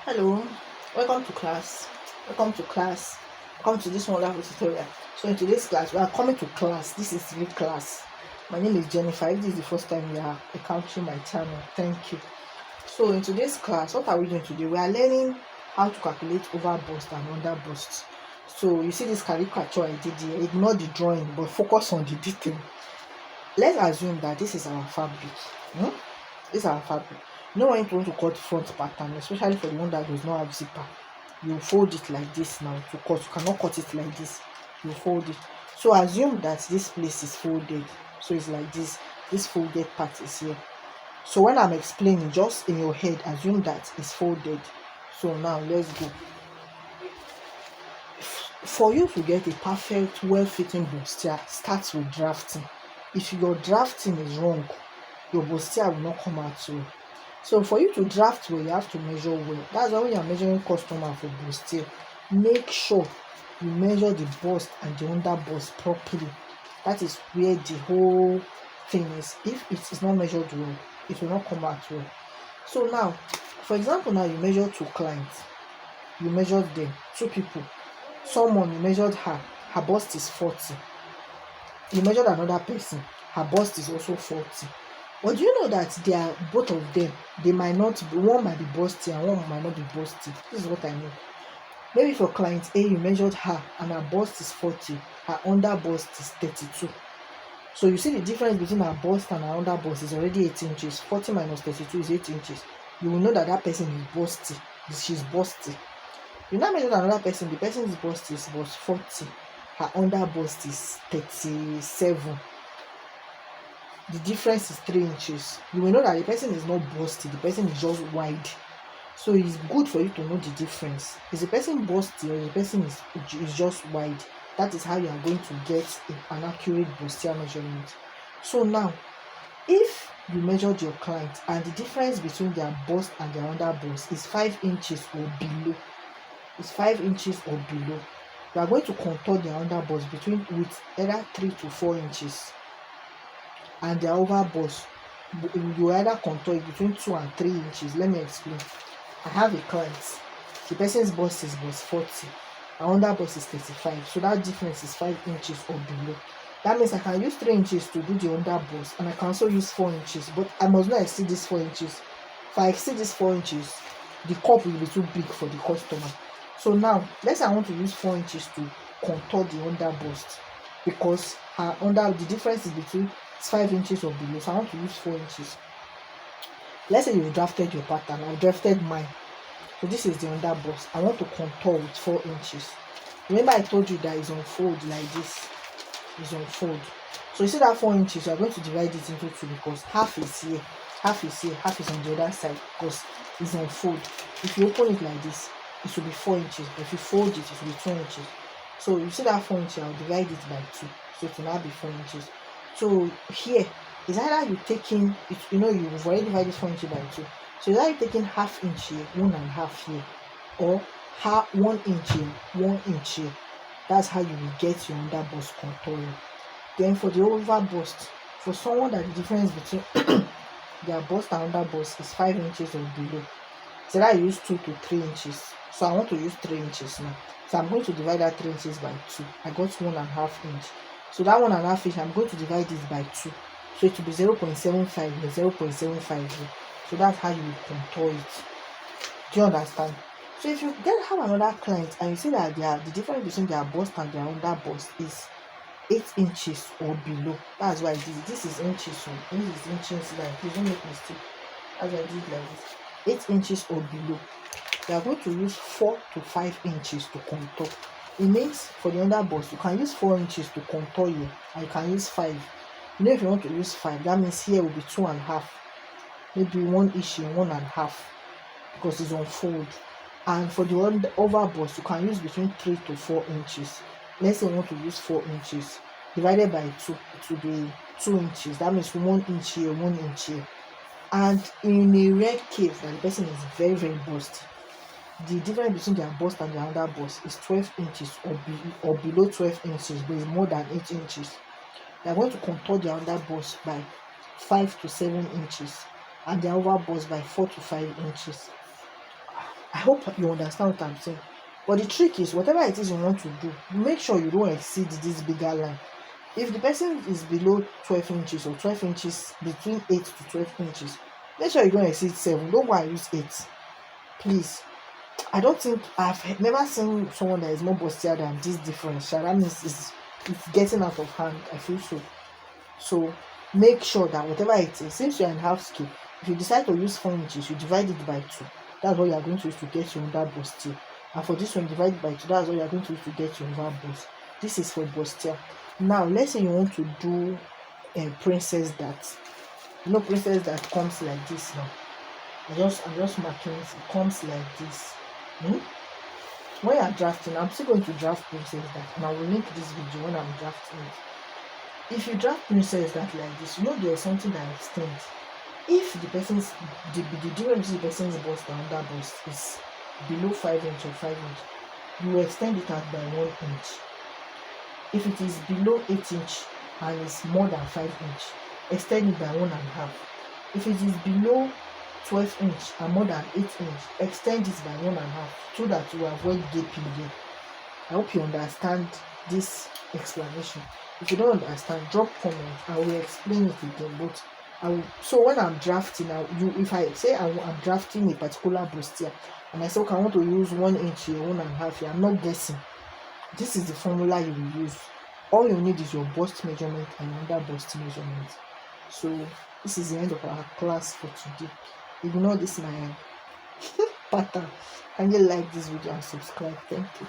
Hello, welcome to class. Welcome to class. Welcome to this wonderful tutorial. So in today's class, we are coming to class. This is real class. My name is Jennifer. If this is the first time you are encountering my channel, thank you. So in today's class, what are we doing today? We are learning how to calculate overbust and underbust. So you see this caricature I did here. Ignore the drawing, but focus on the detail. Let's assume that this is our fabric. This is our fabric. You know when you want to cut front pattern, especially for the one that does not have zipper, you fold it like this now to cut. You cannot cut it like this. You fold it. So assume that this place is folded. So it's like this. This folded part is here. So when I'm explaining, just in your head, assume that it's folded. So now let's go. For you to get a perfect, well-fitting bustier, start with drafting. If your drafting is wrong, your bustier will not come out well. So for you to draft well, you have to measure well. That's why when you are measuring customer for bustier, make sure you measure the bust and the underbust properly. That is where the whole thing is. If it is not measured well, it will not come out well. So now, for example, now you measure two clients. You measured them, two people. Someone, you measured her bust is 40. You measured another person, her bust is also 40. But do you know that they are both of them? They might not be, one might be busty and one might not be busty. This is what I mean. Maybe for client A, you measured her and her bust is 40, her under bust is 32. So you see the difference between her bust and her under bust is already 8 inches. 40 minus 32 is 8 inches. You will know that that person is busty. She's busty. You now measure another person, the person's bust is 40, her under bust is 37. The difference is 3 inches. You will know that the person is not busty, the person is just wide. So it's good for you to know the difference. Is the person busty or the person is just wide? That is how you are going to get an accurate bustier measurement. So now, if you measured your client and the difference between their bust and their under bust is 5 inches or below, is 5 inches or below, you are going to contour their under bust with either 3 to 4 inches, and their over bust you either contour it between 2 and 3 inches. Let me explain. I have a client, the person's bust is 40, her under bust is 35, so that difference is 5 inches or below. That means I can use 3 inches to do the under bust, and I can also use 4 inches, but I must not exceed this 4 inches. If I exceed this 4 inches, the cup will be too big for the customer. So now, let's say I want to use 4 inches to contour the under bust, because the difference is between 5 inches or below, so I want to use 4 inches. Let's say you've drafted your pattern. I've drafted mine. So this is the under bust. I want to contour with 4 inches. Remember I told you that it's on fold like this. It's on fold. So you see that 4 inches, you are going to divide it into two, because half is here, half is here, half is on the other side, because it's on fold. If you open it like this, it will be 4 inches, but if you fold it, it will be 2 inches. So you see that 4 inches, I'll divide it by 2, so it will now be 4 inches. So here is either you taking it, you've already divided 4 inches by 2. So is either you taking half inch here, 1.5 here, or 1 inch here, 1 inch here. That's how you will get your under bust contouring. Then for the over bust, for someone that the difference between their bust and under bust is 5 inches or below, so that I use 2 to 3 inches. So I want to use 3 inches now. So I'm going to divide that 3 inches by 2. I got 1.5 inch. So that 1.5 inch, I'm going to divide this by 2. So it will be 0.75 here, 0.75 here. So that's how you will contour it. Do you understand? So if you have another client and you see that the difference between their bust and their under bust is 8 inches or below, that's why this is inches. So this is inches, like, please don't make mistake. That's why I did like this. 8 inches or below, you are going to use 4 to 5 inches to contour. It means for the under bust, you can use 4 inches to contour here, and you can use 5. If you want to use 5, that means here will be 2.5, maybe 1 inch here, 1.5, because it's on fold. And for the over bust, you can use between 3 to 4 inches. Let's say you want to use 4 inches, divided by 2, it will be 2 inches. That means 1 inch here, 1 inch here. And in a rare case that the person is very, very busty, the difference between their bust and their under bust is 12 inches or below 12 inches, but it's more than 8 inches. They are going to contour their under bust by 5 to 7 inches and their over bust by 4 to 5 inches. I hope you understand what I'm saying. But the trick is, whatever it is you want to do, make sure you don't exceed this bigger line. If the person is below 12 inches or 12 inches, between 8 to 12 inches, make sure you don't exceed 7. Don't go and use 8. Please. I don't think I've never seen someone that is more bustier than this difference. That means it's getting out of hand. I feel so. So make sure that whatever it is, since you're in half scale, if you decide to use 4 inches, you divide it by 2. That's what you're going to use to get your under bustier. And for this one, divide it by 2. That's what you're going to use to get your over bust. This is for bustier. Now, let's say you want to do a princess that. You know, princess that comes like this now. I'm just marking it. It comes like this. When you're drafting, I'm still going to draft princess that, and I will link this video when I'm drafting it. If you draft princess that like this, you know there's something that extends. If the difference between the person's bust and under bust is below 5 inch or 5 inch, you will extend it out by 1 inch. If it is below 8 inch and it's more than 5 inch, extend it by 1.5. If it is below 12 inch and more than 8 inch, extend it by 1.5, so that you avoid gaping here. I hope you understand this explanation. If you don't understand, drop comment. I will explain it again. But so when I'm drafting, if I say I'm drafting a particular bustier and I say, okay, I want to use 1 inch here, 1.5 here, I'm not guessing. This is the formula you will use. All you need is your bust measurement and under bust measurement. So this is the end of our class for today. Ignore this my pattern. Can you like this video and subscribe? Thank you.